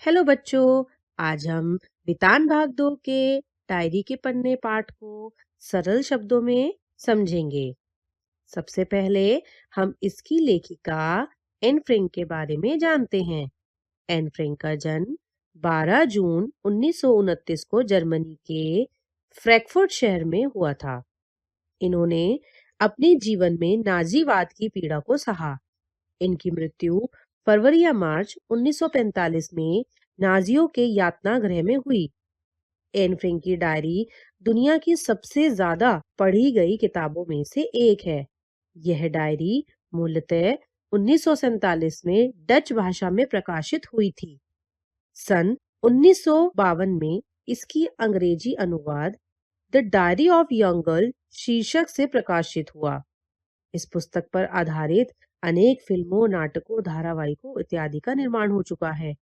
Hello बच्चों। आज हम वितान भाग 2 के डायरी के पन्ने पाठ को सरल शब्दों में समझेंगे। सबसे पहले हम इसकी लेखिका एन फ्रैंक के बारे में जानते हैं। एन फ्रैंक का जन्म 12 जून 1929 को जर्मनी के फ्रैंकफर्ट शहर में हुआ था। इन्होंने अपने जीवन में नाजीवाद की पीड़ा को सहा। इनकी मृत्यु फरवरी या मार्च 1945 में नाजियों के यातना गृह में हुई। एन फ्रैंक की डायरी दुनिया की सबसे ज्यादा पढ़ी गई किताबों में से एक है। यह डायरी मूलतः 1947 में डच भाषा में प्रकाशित हुई थी। सन 1952 में इसकी अंग्रेजी अनुवाद the diary of young girl शीर्षक से प्रकाशित हुआ। इस पुस्तक पर आधारित अनेक फिल्मों, नाटकों, धारावाहिकों इत्यादि का निर्माण हो चुका है।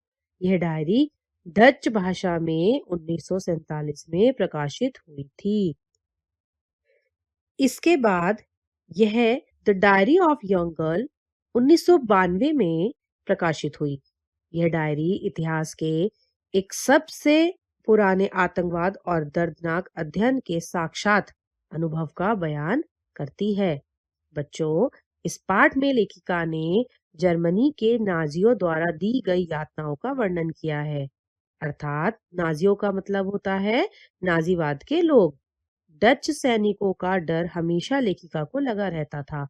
यह डायरी डच भाषा में 1947 में प्रकाशित हुई थी। इसके बाद यह the diary of young girl 1992 में प्रकाशित हुई। यह डायरी इतिहास के एक सबसे पुराने आतंकवाद और दर्दनाक अध्ययन के साक्षात अनुभव का बयान करती है। बच्चों, इस पाठ में लेखिका ने जर्मनी के नाजियों द्वारा दी गई यातनाओं का वर्णन किया है। अर्थात नाजियों का मतलब होता है नाजीवाद के लोग। डच सैनिकों का डर हमेशा लेखिका को लगा रहता था।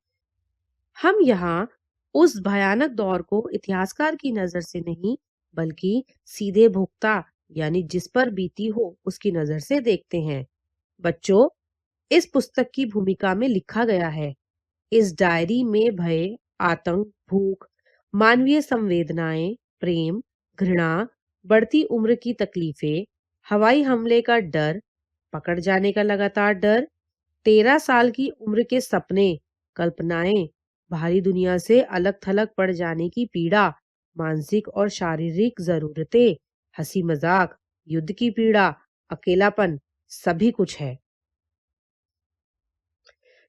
हम यहाँ उस भयानक दौर को इतिहासकार की नजर से नहीं, बल्कि सीधे भोक्ता यानी जिस पर बीती हो उसकी नजर से देखते हैं। बच्चों, इस पुस्तक की भूमिका में लिखा गया है। इस डायरी में भय, आतंक, भूख, मानवीय संवेदनाएं, प्रेम, घृणा, बढ़ती उम्र की तकलीफें, हवाई हमले का डर, पकड़ जाने का लगातार डर, 13 साल की उम्र के सपने, कल्पनाएं, बाहरी दुनिया से अलग थलग पड़ जाने की पीड़ा, मानसिक और शारीरिक जरूरतें, हंसी मजाक, युद्ध की पीड़ा, अकेलापन, सभी कुछ है।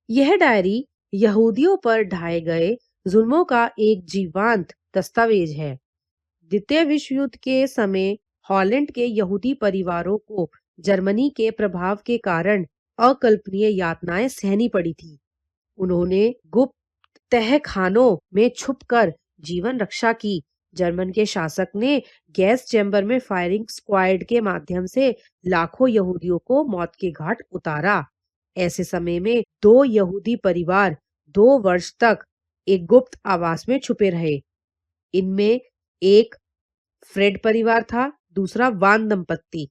यह डायरी यहूदियों पर ढाए गए जुल्मों का एक जीवंत दस्तावेज है। द्वितीय विश्व युद्ध के समय हॉलैंड के यहूदी परिवारों को जर्मनी के प्रभाव के कारण अकल्पनीय यातनाएं सहनी पड़ी थी। उन्होंने गुप्त तहखानों में छुपकर जीवन रक्षा की। जर्मन के शासक ने गैस चैम्बर में फायरिंग स्क्वाड के माध्यम से लाखों यहूदियों को मौत के घाट उतारा। ऐसे समय में 2 यहूदी परिवार 2 वर्ष तक एक गुप्त आवास में छुपे रहे। इनमें एक फ्रेड परिवार था, दूसरा वान दंपत्ति।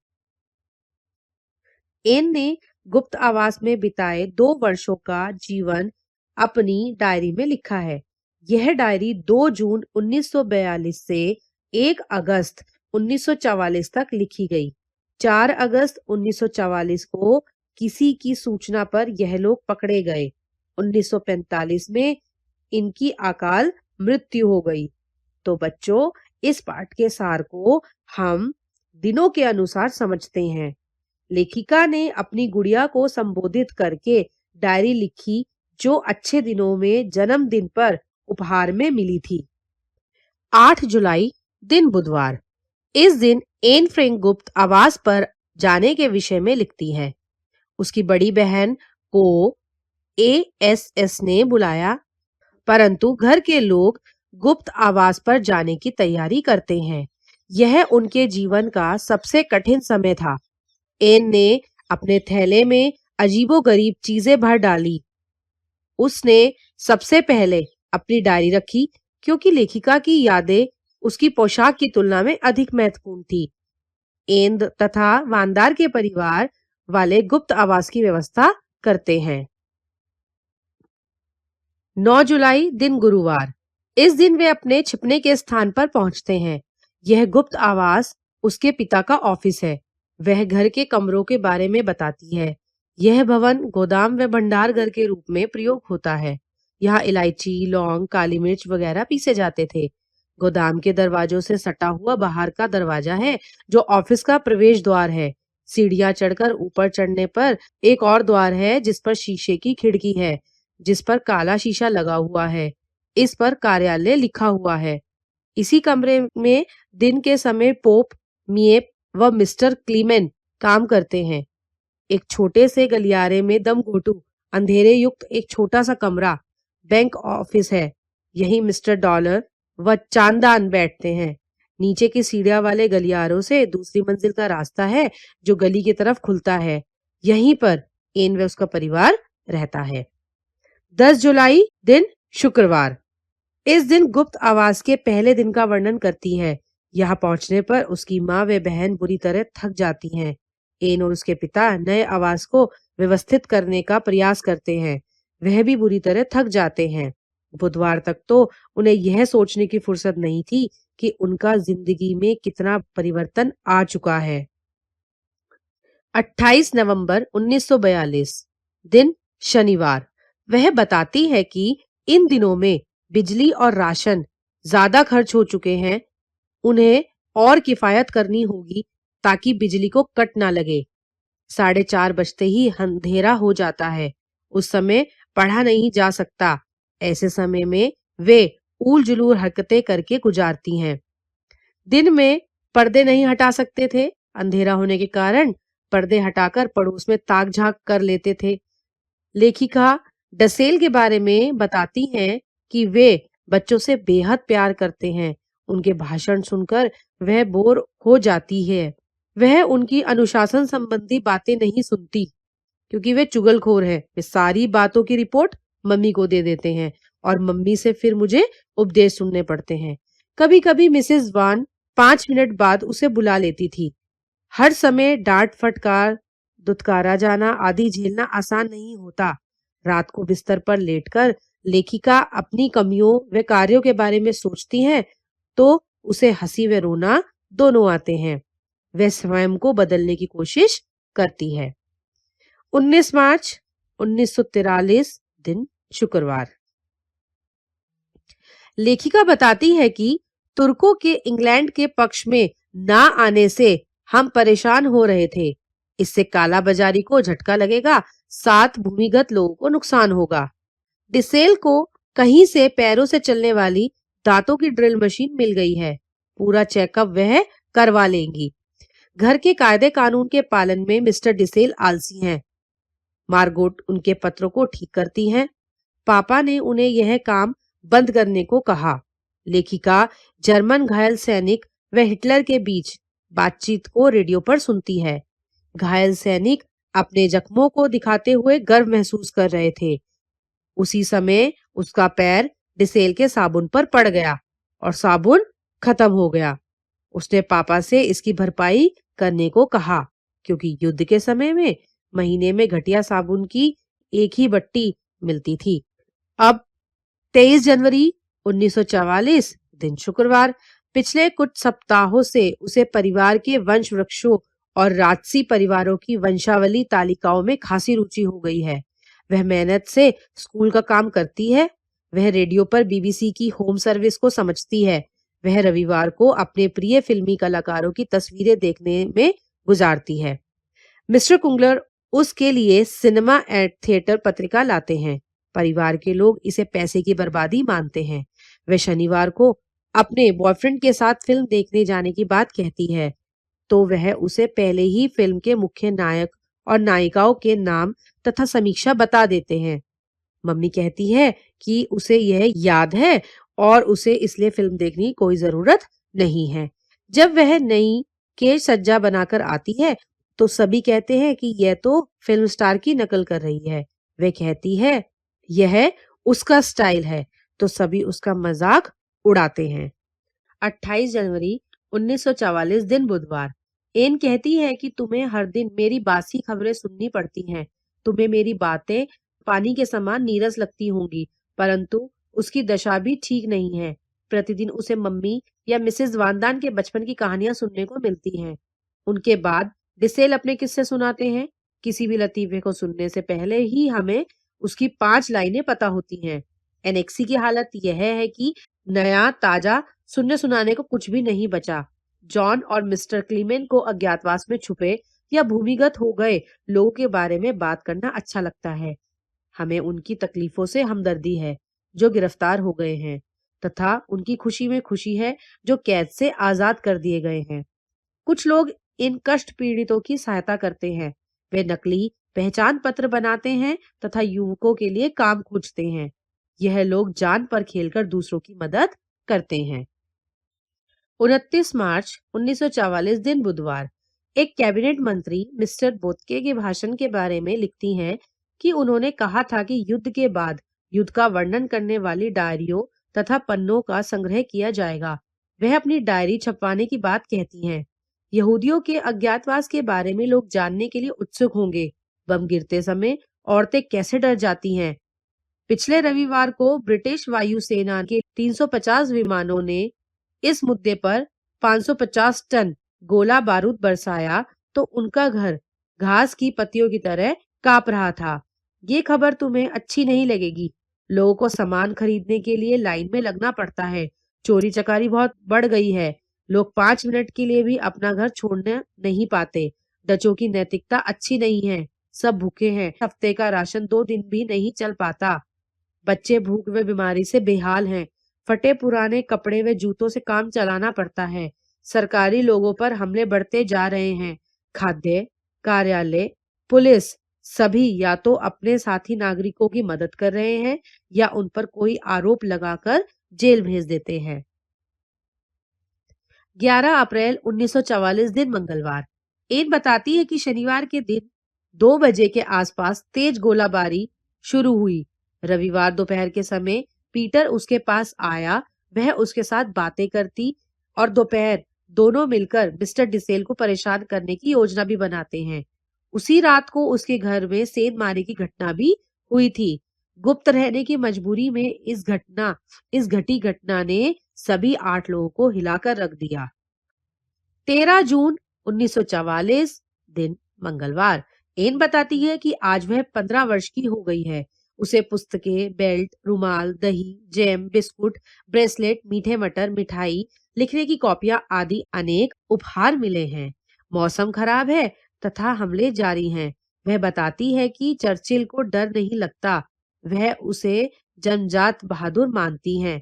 एन ने गुप्त आवास में बिताए 2 वर्षों का जीवन अपनी डायरी में लिखा है। यह डायरी 2 जून 1942 से 1 अगस्त 1944 तक लिखी गई। 4 अगस्त 1944 को किसी की सूचना पर यह लोग पकड़े गए। 1945 में इनकी अकाल मृत्यु हो गई। तो बच्चों, इस पाठ के सार को हम दिनों के अनुसार समझते हैं। लेखिका ने अपनी गुड़िया को संबोधित करके डायरी लिखी, जो अच्छे दिनों में जन्मदिन पर उपहार में मिली थी। 8 जुलाई दिन बुधवार। इस दिन एन फ्रैंक गुप्त आवास पर जाने के विषय में लिखती है। उसकी बड़ी बहन को एएसएस ने बुलाया, परंतु घर के लोग गुप्त आवास पर जाने की तैयारी करते हैं। यह उनके जीवन का सबसे कठिन समय था। एन ने अपने थैले में अजीबोगरीब चीजें भर डाली। उसने सबसे पहले अपनी डायरी रखी, क्योंकि लेखिका की यादें उसकी पोशाक की तुलना में अधिक महत्वपूर्ण थी। एन तथा वानदार के परिवार वाले गुप्त आवास की व्यवस्था करते हैं। 9 जुलाई दिन गुरुवार। इस दिन वे अपने छिपने के स्थान पर पहुंचते हैं। यह गुप्त आवास उसके पिता का ऑफिस है। वह घर के कमरों के बारे में बताती है। यह भवन गोदाम व भंडार घर के रूप में प्रयोग होता है। यहाँ इलायची, लौंग, काली मिर्च वगैरह पीसे जाते थे। गोदाम के दरवाजों से सटा हुआ बाहर का दरवाजा है, जो ऑफिस का प्रवेश द्वार है। सीढ़ियां चढ़कर ऊपर चढ़ने पर एक और द्वार है, जिस पर शीशे की खिड़की है, जिस पर काला शीशा लगा हुआ है। इस पर कार्यालय लिखा हुआ है। इसी कमरे में दिन के समय पोप, मिएप व मिस्टर क्लीमेन काम करते हैं। एक छोटे से गलियारे में दम घोटू अंधेरे युक्त एक छोटा सा कमरा बैंक ऑफिस है। यही मिस्टर डॉलर व चांदान बैठते हैं। नीचे की सीढ़ियां वाले गलियारों से दूसरी मंजिल का रास्ता है जो गली की तरफ खुलता है। यहीं पर एन व उसका परिवार रहता है। 10 जुलाई दिन शुक्रवार। इस दिन गुप्त आवास के पहले दिन का वर्णन करती है। यहाँ पहुंचने पर उसकी माँ व बहन बुरी तरह थक जाती हैं। एन और उसके पिता नए आवास को व्यवस्थित करने का प्रयास करते हैं। वह भी बुरी तरह थक जाते हैं। बुधवार तक तो उन्हें यह सोचने की फुर्सत नहीं थी कि उनका जिंदगी में कितना परिवर्तन आ चुका है। 28 नवंबर 1942 दिन शनिवार। वह बताती है कि इन दिनों में बिजली और राशन ज्यादा खर्च हो चुके हैं। उन्हें और किफायत करनी होगी ताकि बिजली को कट ना लगे। 4:30 बजते ही अंधेरा हो जाता है। उस समय पढ़ा नहीं जा सकता। ऐसे समय में वे ऊल जुलूल हरकतें करके गुजारती हैं। दिन में पर्दे नहीं हटा सकते थे। अंधेरा होने के कारण पर्दे हटाकर पड़ोस में ताक झांक कर लेते थे। लेखिका डसेल के बारे में बताती हैं कि वे बच्चों से बेहद प्यार करते हैं। उनके भाषण सुनकर वह बोर हो जाती है। वह उनकी अनुशासन संबंधी बातें नहीं सुनती क्योंकि वे चुगलखोर हैं। वे सारी बातों की रिपोर्ट मम्मी को दे देते हैं और मम्मी से फिर मुझे उपदेश सुनने पड़ते हैं। कभी कभी मिसेस वान 5 मिनट बाद उसे बुला लेती थी। हर समय डांट फटकार, दुत्कारा जाना आदि झेलना आसान नहीं होता। रात को बिस्तर पर लेटकर लेखिका अपनी कमियों व कार्यों के बारे में सोचती हैं तो उसे हंसी व रोना दोनों आते हैं। वह स्वयं को बदलने की कोशिश करती है। 19 मार्च 1943 दिन शुक्रवार। लेखिका बताती है कि तुर्कों के इंग्लैंड के पक्ष में ना आने से हम परेशान हो रहे थे। इससे काला बाजारी को झटका लगेगा, साथ भूमिगत लोगों को नुकसान होगा। डिसेल को कहीं से पैरों से चलने वाली दांतों की ड्रिल मशीन मिल गई है। पूरा चेकअप वह करवा लेंगी। घर के कायदे कानून के पालन में मिस्टर डिसेल आलसी हैं। मार्गोट उनके पत्रों को ठीक करती हैं। पापा ने उन्हें यह काम बंद करने को कहा। लेखिका जर्मन घायल सैनिक व हिटलर के बीच बातचीत को रेडियो पर सुनती है। घायल सैनिक अपने जख्मों को दिखाते हुए गर्व महसूस कर रहे थे। उसी समय उसका पैर डिसेल के साबुन पर पड़ गया और साबुन खत्म हो गया। उसने पापा से इसकी भरपाई करने को कहा क्योंकि युद्ध के समय में महीने में घटिया साबुन की एक ही बट्टी मिलती थी। अब 23 जनवरी 1944 दिन शुक्रवार। पिछले कुछ सप्ताहों से उसे परिवार के वंश वृक्षों और राजसी परिवारों की वंशावली तालिकाओं में खासी रुचि हो गई है। वह मेहनत से स्कूल का काम करती है। वह रेडियो पर बीबीसी की होम सर्विस को समझती है। वह रविवार को अपने प्रिय फिल्मी कलाकारों की तस्वीरें देखने में गुजारती है। मिस्टर कुंगलर उसके लिए सिनेमा एंड थिएटर पत्रिका लाते हैं। परिवार के लोग इसे पैसे की बर्बादी मानते हैं। वह शनिवार को अपने बॉयफ्रेंड के साथ फिल्म देखने जाने की बात कहती है तो वह उसे पहले ही फिल्म के मुख्य नायक और नायिकाओं के नाम तथा समीक्षा बता देते हैं। मम्मी कहती है कि उसे यह याद है और उसे इसलिए फिल्म देखने की कोई जरूरत नहीं है। जब वह नई केश सज्जा बनाकर आती है तो सभी कहते हैं कि यह तो फिल्म स्टार की नकल कर रही है। वह कहती है यह उसका स्टाइल है तो सभी उसका मजाक उड़ाते हैं। 28 जनवरी 1944 दिन बुधवार। एन कहती है कि तुम्हें हर दिन मेरी बासी खबरें सुननी पड़ती हैं। तुम्हें मेरी बातें पानी के समान नीरस लगती होंगी, परंतु उसकी दशा भी ठीक नहीं है। प्रतिदिन उसे मम्मी या मिसेस वानदान के बचपन की कहानियां सुनने को मिलती हैं। उनके बाद डिसेल अपने किस्से सुनाते हैं। किसी भी लतीफे को सुनने से पहले ही हमें उसकी 5 लाइनें पता होती हैं। एनेक्सी की हालत यह है कि नया ताजा सुनने सुनाने को कुछ भी नहीं बचा। जॉन और मिस्टर क्लीमेन को अज्ञातवास में छुपे या भूमिगत हो गए लोगों के बारे में बात करना अच्छा लगता है। हमें उनकी तकलीफों से हमदर्दी है जो गिरफ्तार हो गए हैं। तथा उनकी खुशी में खुशी है जो कैद से आजाद कर दिए गए हैं। कुछ लोग इन कष्ट पीड़ितों की सहायता करते हैं। वे नकली पहचान पत्र बनाते हैं तथा युवकों के लिए काम खोजते हैं। यह लोग जान पर खेलकर दूसरों की मदद करते हैं। 29 मार्च 1944 दिन बुधवार एक कैबिनेट मंत्री मिस्टर बोत्के के भाषण के बारे में लिखती हैं कि उन्होंने कहा था कि युद्ध के बाद युद्ध का वर्णन करने वाली डायरियों तथा पन्नों का संग्रह किया जाएगा। वह अपनी डायरी छपवाने की बात कहती हैं। यहूदियों के अज्ञातवास के बारे में लोग जानने के लिए उत्सुक होंगे। बम गिरते समय औरतें कैसे डर जाती हैं। पिछले रविवार को ब्रिटिश वायुसेना के 350 विमानों ने इस मुद्दे पर 550 टन गोला बारूद बरसाया तो उनका घर घास की पत्तियों की तरह कांप रहा था। ये खबर तुम्हें अच्छी नहीं लगेगी। लोगों को सामान खरीदने के लिए लाइन में लगना पड़ता है। चोरी चकारी बहुत बढ़ गई है। लोग 5 मिनट के लिए भी अपना घर छोड़ने नहीं पाते। डचों की नैतिकता अच्छी नहीं है। सब भूखे हैं। हफ्ते का राशन 2 दिन भी नहीं चल पाता। बच्चे भूख व बीमारी से बेहाल हैं। फटे पुराने कपड़े व जूतों से काम चलाना पड़ता है। सरकारी लोगों पर हमले बढ़ते जा रहे हैं। खाद्य, कार्यालय, पुलिस सभी या तो अपने साथी नागरिकों की मदद कर रहे हैं या उन पर कोई आरोप लगाकर जेल भेज देते हैं। 11 अप्रैल 1944 दिन मंगलवार एन बताती है कि शनिवार के दिन 2 बजे के आसपास तेज गोलाबारी शुरू हुई। रविवार दोपहर के समय पीटर उसके पास आया। वह उसके साथ बातें करती और दोपहर दोनों मिलकर मिस्टर डिसेल को परेशान करने की योजना भी बनाते हैं। उसी रात को उसके घर में सेंधमारी की घटना भी हुई थी। गुप्त रहने की मजबूरी में इस घटी घटना ने सभी 8 लोगों को हिलाकर रख दिया। 13 जून 1944 दिन मंगलवार एन बताती है कि आज वह 15 वर्ष की हो गई है। उसे पुस्तकें, बेल्ट, रुमाल, दही, जैम, बिस्कुट, ब्रेसलेट, मीठे मटर, मिठाई, लिखने की कॉपियां आदि अनेक उपहार मिले हैं। मौसम खराब है तथा हमले जारी हैं। वह बताती है कि चर्चिल को डर नहीं लगता। वह उसे जन्मजात बहादुर मानती हैं।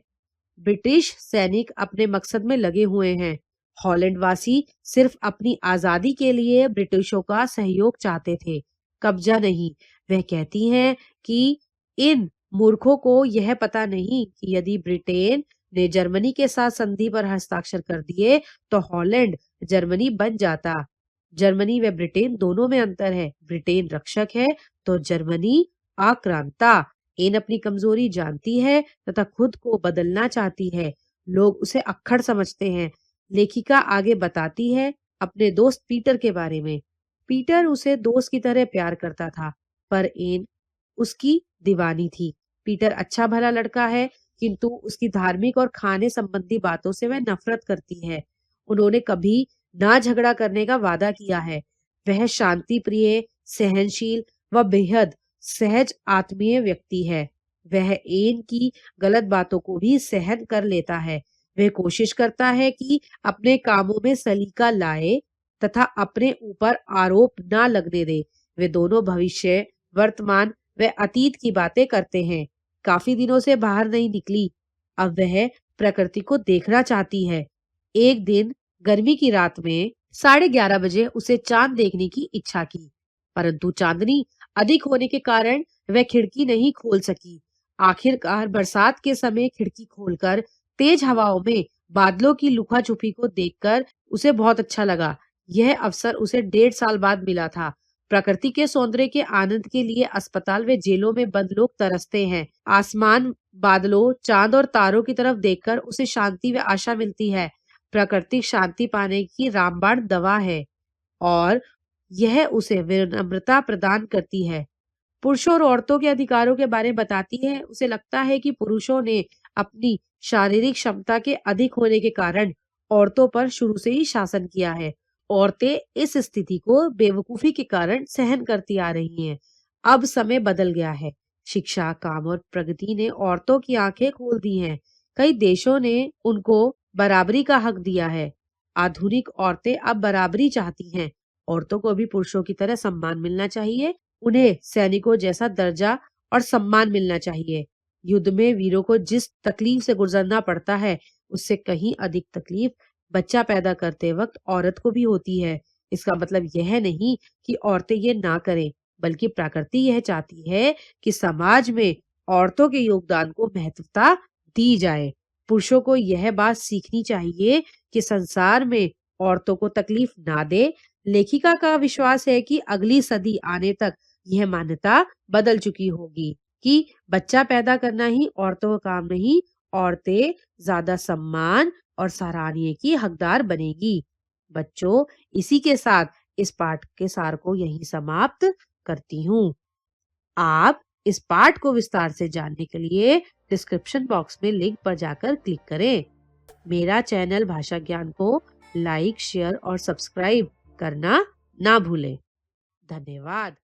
ब्रिटिश सैनिक अपने मकसद में लगे हुए हैं। हॉलैंड वासी सिर्फ अपनी आजादी के लिए ब्रिटिशों का सहयोग चाहते थे, कब्जा नहीं। वह कहती हैं कि इन मूर्खों को यह पता नहीं कि यदि ब्रिटेन ने जर्मनी के साथ संधि पर हस्ताक्षर कर दिए तो हॉलैंड जर्मनी बन जाता। जर्मनी व ब्रिटेन दोनों में अंतर है। ब्रिटेन रक्षक है तो जर्मनी आक्रांता। एन अपनी कमजोरी जानती है तथा खुद को बदलना चाहती है। लोग उसे अक्खड़ समझते हैं। लेखिका आगे बताती है अपने दोस्त पीटर के बारे में। पीटर उसे दोस्त की तरह प्यार करता था, पर एन उसकी दीवानी थी। पीटर अच्छा भला लड़का है, किंतु उसकी धार्मिक और खाने संबंधी बातों से वह नफरत करती है। उन्होंने कभी ना झगड़ा करने का वादा किया है। वह शांति प्रिय, सहनशील व बेहद सहज आत्मीय व्यक्ति है। वह एन की गलत बातों को भी सहन कर लेता है। वह कोशिश करता है कि अपने कामों में सलीका लाए तथा अपने ऊपर आरोप ना लगने दे। वे दोनों भविष्य, वर्तमान व अतीत की बातें करते हैं। काफी दिनों से बाहर नहीं निकली। अब वह प्रकृति को देखना चाहती है। एक दिन गर्मी की रात में 11:30 बजे उसे चांद देखने की इच्छा की, परंतु चांदनी अधिक होने के कारण वह खिड़की नहीं खोल सकी। आखिरकार बरसात के समय खिड़की खोलकर तेज हवाओं में बादलों की लुका छुपी को देखकर उसे बहुत अच्छा लगा। यह अवसर उसे 1.5 साल बाद मिला था। प्रकृति के सौंदर्य के आनंद के लिए अस्पताल व जेलों में बंद लोग तरसते हैं। आसमान, बादलों, चांद और तारों की तरफ देखकर उसे शांति व आशा मिलती है। प्राकृतिक शांति पाने की रामबाण दवा है और यह उसे विनम्रता प्रदान करती है। पुरुषों और औरतों के अधिकारों के बारे में बताती है। उसे लगता है कि पुरुषों ने अपनी शारीरिक क्षमता के अधिक होने के कारण औरतों पर शुरू से ही शासन किया है। औरतें इस स्थिति को बेवकूफी के कारण सहन करती आ रही हैं। अब समय बदल गया है। शिक्षा, काम और प्रगति ने औरतों की आंखें खोल दी हैं। कई देशों ने उनको बराबरी का हक दिया है। आधुनिक औरतें अब बराबरी चाहती हैं। औरतों को भी पुरुषों की तरह सम्मान मिलना चाहिए। उन्हें सैनिकों जैसा दर्जा और सम्मान मिलना चाहिए। युद्ध में वीरों को जिस तकलीफ से गुजरना पड़ता है, उससे कहीं अधिक तकलीफ बच्चा पैदा करते वक्त औरत को भी होती है। इसका मतलब यह नहीं कि औरतें ये ना करें, बल्कि प्रकृति यह चाहती है कि समाज में औरतों के योगदान को महत्वता दी जाए। पुरुषों को यह बात सीखनी चाहिए कि संसार में औरतों को तकलीफ ना दे। लेखिका का विश्वास है कि अगली सदी आने तक यह मान्यता बदल चुकी होगी कि बच्चा पैदा करना ही औरतों का काम नहीं, औरतें ज्यादा सम्मान और सराहनीय की हकदार बनेगी। बच्चों, इसी के साथ इस पाठ के सार को यहीं समाप्त करती हूँ। आप इस पाठ को विस्तार से जानने के लिए डिस्क्रिप्शन बॉक्स में लिंक पर जाकर क्लिक करें। मेरा चैनल भाषा ज्ञान को लाइक, शेयर और सब्सक्राइब करना ना भूलें। धन्यवाद।